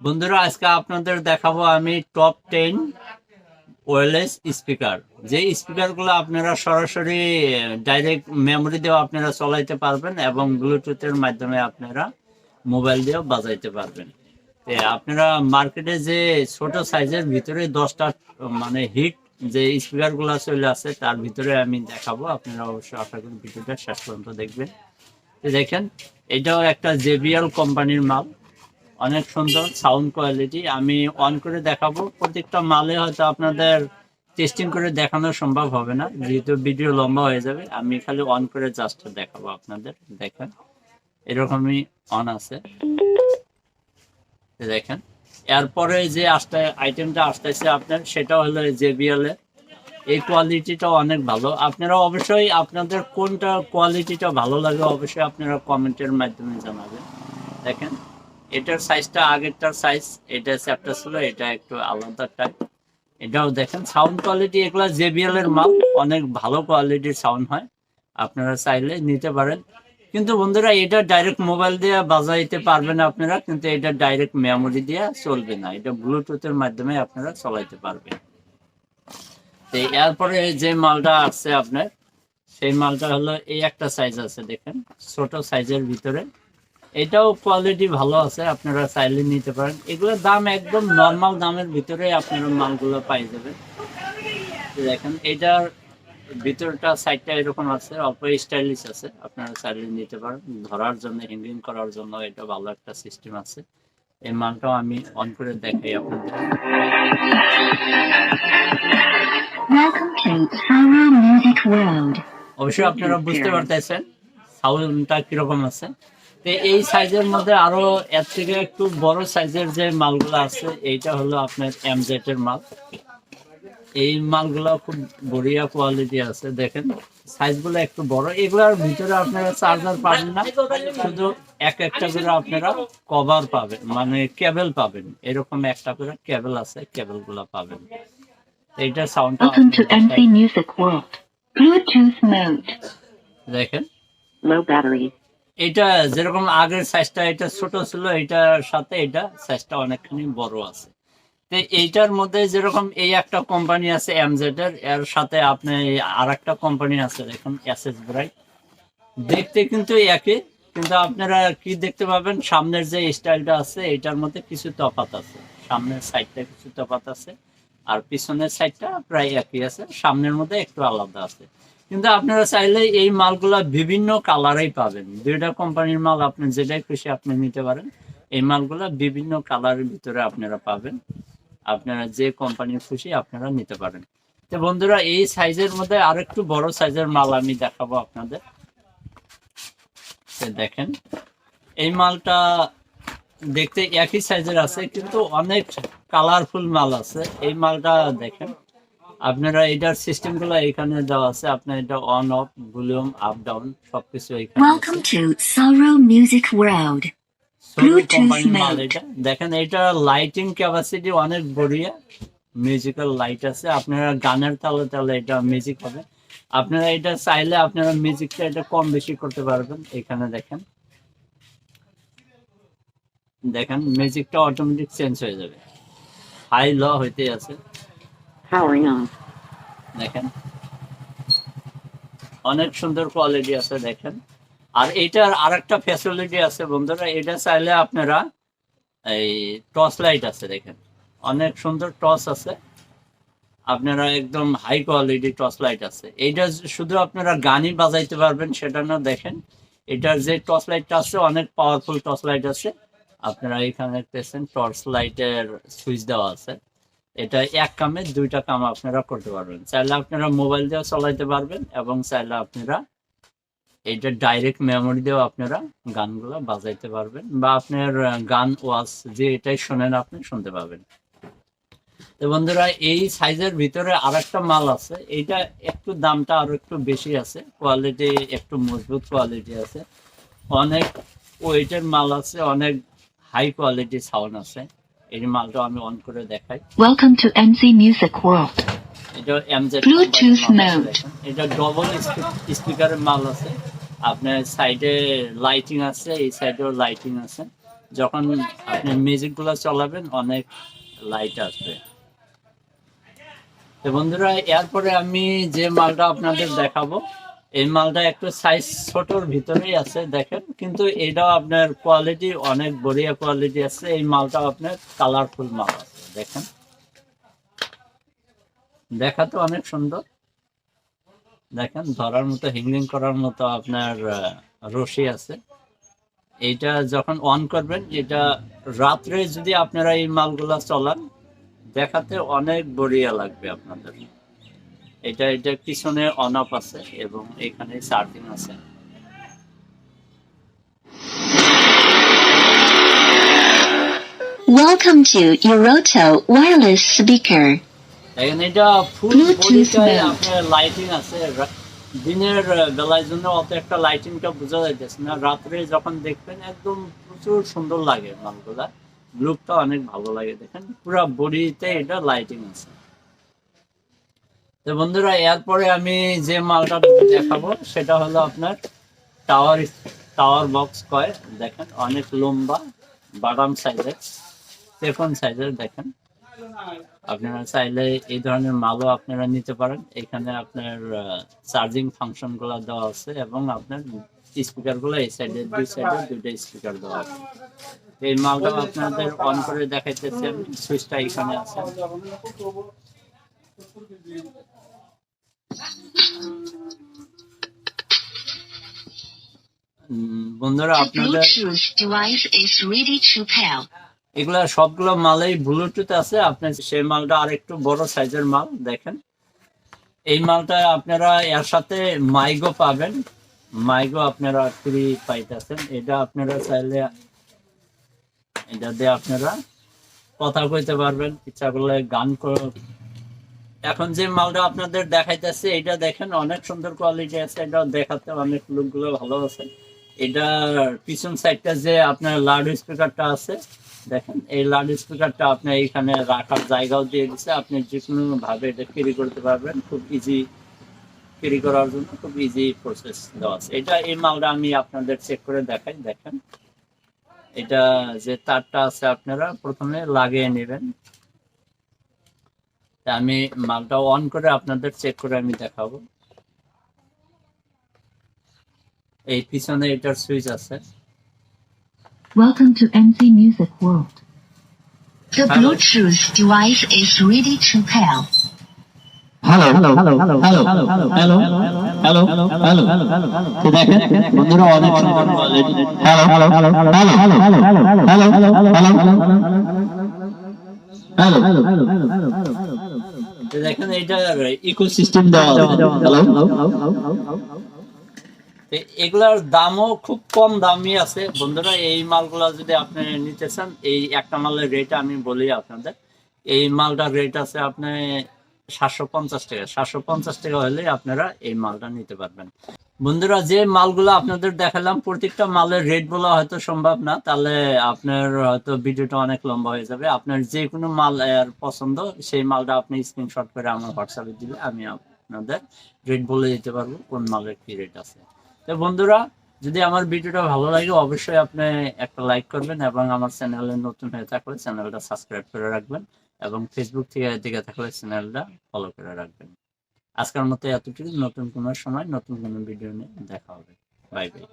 বন্ধুরা, আজকে আপনাদের দেখাবো আমি টপ 10 ওয়্যারলেস স্পিকার। যে স্পিকার গুলো আপনারা সরাসরি ডাইরেক্ট মেমোরি দিয়েও আপনারা চলাইতে পারবেন এবং ব্লুটুথের মাধ্যমে আপনারা মোবাইল দিয়েও বাজাইতে পারবেন। আপনারা মার্কেটে যে ছোট সাইজের ভিতরে 10টা মানে হিট যে স্পিকার গুলা চলে আছে তার ভিতরে আমি দেখাবো। আপনারা অবশ্যই আশা করি ভিডিওটা শেষ পর্যন্ত দেখবেন। দেখেন, এটাও একটা জেবিএল কোম্পানির মাল। অনেক সুন্দর সাউন্ড কোয়ালিটি। আমি অন করে দেখাবো। প্রত্যেকটা মালে হয়তো আপনাদের টেস্টিং করে দেখানো সম্ভব হবে না, যেহেতু ভিডিও লম্বা হয়ে যাবে। আমি খালি অন করে জাস্ট দেখাবো আপনাদের। দেখেন, এরকমই অন আছে। দেখেন, এরপরে যে আইটেমটা আসতেছে আপনার, সেটা হলো জেবিএল এর। এই কোয়ালিটিটা অনেক ভালো। আপনারা অবশ্যই আপনাদের কোনটা কোয়ালিটিটা ভালো লাগে অবশ্যই আপনারা কমেন্টের মাধ্যমে জানাবেন। দেখেন, এটার সাইজটা আগেরটার সাইজ, এটা চ্যাপ্টার ছিল, এটা একটু আলাদা টাইপ। এটাও দেখেন সাউন্ড কোয়ালিটি, এগুলা জেবিএল এর মাল, অনেক ভালো কোয়ালিটির সাউন্ড হয়। আপনারা চাইলে নিতে পারেন। কিন্তু বন্ধুরা, এটা ডাইরেক্ট মোবাইল দিয়ে বাজাইতে পারবেন আপনারা, কিন্তু এটা ডাইরেক্ট মেমোরি দিয়ে চলবে না। এটা ব্লুটুথের মাধ্যমে আপনারা চালাইতে পারবেন। এরপরে যে মালটা আছে আপনার, সেই মালটা হলো এই একটা সাইজ আছে, দেখেন ছোট সাইজের ভিতরে। এটাও কোয়ালিটি ভালো আছে, আপনারা চাইলে নিতে পারেন। এগুলোর দাম একদম নর্মাল দামের ভিতরে আপনারা মালগুলো পাই যাবেন। দেখেন, এটার ভিতরটা সাইডটা এরকম আছে, অল্প স্টাইলিশ আছে। আপনারা চাইলে নিতে পারেন। ধরার জন্য, হ্যাঙ্গিং করার জন্য এটা ভালো একটা সিস্টেম আছে। এই মালটাও আমি অন করে দেখাই আপনাদের। অবশ্যই আপনারা বুঝতে পারতেছেন সাউন্ডটা কিরকম আছে। এই সাইজের মধ্যে আরো এর থেকে একটু বড় সাইজের যে মালগুলো আছে, এইটা হলো আপনার এমজেড এর মাল। এই মালগুলো খুব বড়িয়া কোয়ালিটি আছে। দেখেন, সাইজগুলো একটু বড়। এগুলোর ভিতরে আপনারা চার্জার পাবেন না, শুধু একটা করে আপনারা কভার পাবেন, মানে কেবল পাবেন। এরকম একটা করে কেবল আছে, কেবল গুলা পাবেন। এইটা সাউন্ডটা দেখেন, এটা যেরকম আগের সাইজটা এটা ছোট ছিল, এটার সাথে এটা সাইজটা অনেকখানি বড় আছে। তো এইটার মধ্যে যেরকম এই একটা কোম্পানি আছে এমজেড এর, এর সাথে আপনি আর একটা কোম্পানি আছে দেখুন এসএস ব্রাইট। দেখতে কিন্তু একই, কিন্তু আপনারা কি দেখতে পাবেন, সামনের যে স্টাইলটা আছে এটার মধ্যে কিছু তফাৎ আছে। সামনের সাইডটা কিছু তফাৎ আছে, আর পিছনের সাইডটা প্রায় একই আছে। সামনের মধ্যে একটু আলাদা আছে। কিন্তু আপনারা চাইলে এই মালগুলা বিভিন্ন কালারেই পাবেন। দুইটা কোম্পানির মাল, আপনি যেটাই খুশি আপনি নিতে পারেন। এই মালগুলা বিভিন্ন কালারের ভিতরে আপনারা পাবেন। আপনারা যে কোম্পানির খুশি আপনারা নিতে পারেন। তো বন্ধুরা, এই সাইজের মধ্যে আরেকটু বড় সাইজের মাল আমি দেখাবো আপনাদের। দেখেন, এই মালটা দেখতে একই সাইজের আছে, কিন্তু অনেক কালারফুল মাল আছে। এই মালটা দেখেন, আপনারা এটার সিস্টেম গুলো এখানে দেওয়া আছে। আপনার এটা on of, volume up down সবকিছু এখানে আছে। দেখেন, এটা লাইটিং ক্যাপাসিটি অনেক বড়িয়া, মিউজিক্যাল লাইট আছে। আপনারা গানের তালে তালে এটা মিউজিক হবে। আপনারা এটা চাইলে আপনারা মিউজিকটা এটা কম বেশি করতে পারবেন। এখানে দেখেন, দেখেন মিউজিকটা অটোমেটিক চেঞ্জ হয়ে যাবে, হাই ল হইতে আছে। দেখেন, অনেক সুন্দর কোয়ালিটি আছে। দেখেন, আর এটার আরেকটা ফ্যাসিলিটি আছে বন্ধুরা, এটা চাইলে আপনারা এই টর্চ লাইট আছে। দেখেন, অনেক সুন্দর টর্চ আছে। আপনারা একদম হাই কোয়ালিটি টর্চ লাইট আছে। এইটা শুধু আপনারা গানই বাজাইতে পারবেন সেটা না। দেখেন, এটার যে টর্চ লাইটটা আছে অনেক পাওয়ারফুল টর্চ লাইট আছে। আপনারা এখানে দেখতেছেন টর্চ লাইটের সুইচ দেওয়া আছে। এটা এক কামে দুইটা কাম আপনারা করতে পারবেন। চাইলে আপনারা মোবাইল দিয়েও চালাইতে পারবেন, এবং চাইলে আপনারা এটা ডাইরেক্ট মেমোরি দিয়েও আপনারা গানগুলো বাজাইতে পারবেন, বা আপনার গান ওয়াজ যে এটাই শোনেন আপনি শুনতে পাবেন। তো বন্ধুরা, এই সাইজের ভিতরে আরেকটা মাল আছে। এইটা একটু দামটা আরো একটু বেশি আছে, কোয়ালিটি একটু মজবুত কোয়ালিটি আছে, অনেক ওয়েটের মাল আছে, অনেক হাই কোয়ালিটি সাউন্ড আছে। এই মালটা আমি অন করে দেখাই। এটা এমজেড এটা ডবল স্পিকারের মাল আছে। আপনার সাইডে লাইটিং আছে, এই সাইডেও লাইটিং আছে। যখন আপনি মিউজিক গুলো চালাবেন অনেক লাইট আসবে। তো বন্ধুরা, এরপরে আমি যে মালটা আপনাদের দেখাবো, এই মালটা একটু সাইজ ছোটর ভিতরেই আছে দেখেন, কিন্তু এটাও আপনার কোয়ালিটি অনেক বড়িয়া কোয়ালিটি আছে। এই মালটা আপনার কালারফুল মাল আছে দেখেন, দেখাতে অনেক সুন্দর। দেখেন ধরার মতো, হিংলিং করার মতো আপনার রশি আছে। এইটা যখন অন করবেন, এটা রাত্রে যদি আপনারা এই মালগুলা চলান, দেখাতে অনেক বড়িয়া লাগবে আপনাদের। এটা পিছনে অন অফ আছে এবং এখানে চার্জিং আছে। Welcome to Euroto wireless speaker. এখন এটা ফুল Bluetooth বডিটাই mode. আপনার লাইটিং আছে। দিনের বেলার জন্য অত একটা লাইটিংটা বোঝা যাইতেছে না, রাত্রে যখন দেখবেন একদম প্রচুর সুন্দর লাগে মালগুলা, লুকটা অনেক ভালো লাগে। দেখেন পুরো বডিতে এটা লাইটিং আছে। তো বন্ধুরা, এরপরে আমি যে মালটা দেখাবো সেটা হলো আপনার টাওয়ার বক্স কয়। দেখেন অনেক লম্বা, বাদাম সাইজের, টেফন সাইজের। দেখেন আপনারা চাইলে এই ধরনের মালও আপনারা নিতে পারেন। এখানে আপনার চার্জিং ফাংশন গুলো দেওয়া আছে এবং আপনার স্পিকার গুলো এই সাইডে, দুই সাইডে দুইটা স্পিকার দেওয়া আছে। এই মালটা আপনাদের অন করে দেখাইতেছি আমি, সুইচটা এখানে আছে। বন্ধুরা, The আপনাদের Bluetooth device is ready to pair. এগুলা সবগুলো মালেই ব্লুটুথ আছে। আপনার সেই মালটা আরেকটু বড় সাইজের মাল। দেখেন এই মালটা আপনারা এর সাথে মাইগো পাবেন, মাইগো আপনারা ফ্রি পাইতেছেন। এটা আপনারা চাইলে এটা দিয়ে আপনারা কথা কইতে পারবেন, ইচ্ছা করলে গান। এখন যে মালটা আপনাদের দেখাইতেছে এটা দেখেন অনেক সুন্দর কোয়ালিটি আছে, এটা দেখাতে অনেক লুকগুলো ভালো আছে। এটার পিছন সাইডটা যে আপনার লাউড স্পিকারটা আছে, দেখেন এই লাউড স্পিকারটা আপনার এখানে রাখার জায়গাও দিয়ে দিচ্ছে। আপনি যে কোনো ভাবে এটা ক্যারি করতে পারবেন, খুব ইজি ক্যারি করার জন্য খুব ইজি প্রসেস দেওয়া আছে। এটা এই মালটা আমি আপনাদের চেক করে দেখাই। দেখেন এটা যে তারটা আছে আপনারা প্রথমে লাগিয়ে নেবেন। আমি মালটা অন করে আপনাদের চেক করে আমি দেখাবো। এই পিছনে এটার সুইচ আছে। Welcome to MC Music World. The Bluetooth device is ready to pair. Hello hello hello hello hello hello hello hello তো দেখেন বন্ধুরা অনেক সুন্দর quality. Hello hello hello hello hello hello hello hello hello দেখেন এটা ecosystem দেওয়া আছে। এগুলার দামও খুব কম দামি আছে বন্ধুরা। এই মালগুলা যদি আপনি নিতে চান, এই একটা মালের রেট আমি বলি আপনাদের। এই মালটার রেট আছে আপনার 750 টাকা। 750 টাকা হলে আপনারা এই মালটা নিতে পারবেন। বন্ধুরা, যে মালগুলো আপনাদের দেখালাম প্রত্যেকটা মালের রেট বলা হয়তো সম্ভব না, তাহলে আপনার হয়তো ভিডিওটা অনেক লম্বা হয়ে যাবে। আপনার যে কোনো মাল পছন্দ, সেই মালটা আপনি স্ক্রিনশট করে আমার হোয়াটসঅ্যাপে দিলে আমি আপনাদের রেট বলে দিতে পারবো কোন মালের কি রেট আছে। তো বন্ধুরা, যদি আমার ভিডিওটা ভালো লাগে অবশ্যই আপনি একটা লাইক করবেন এবং আমার চ্যানেলে নতুন হয়ে থাকলে চ্যানেলটা সাবস্ক্রাইব করে রাখবেন এবং ফেসবুক থেকে দেখে থাকলে চ্যানেলটা ফলো করে রাখবেন। আজকের মতো এতটুকু। নতুন কোনো সময় নতুন কোনো ভিডিও নিয়ে দেখা হবে। Bye bye.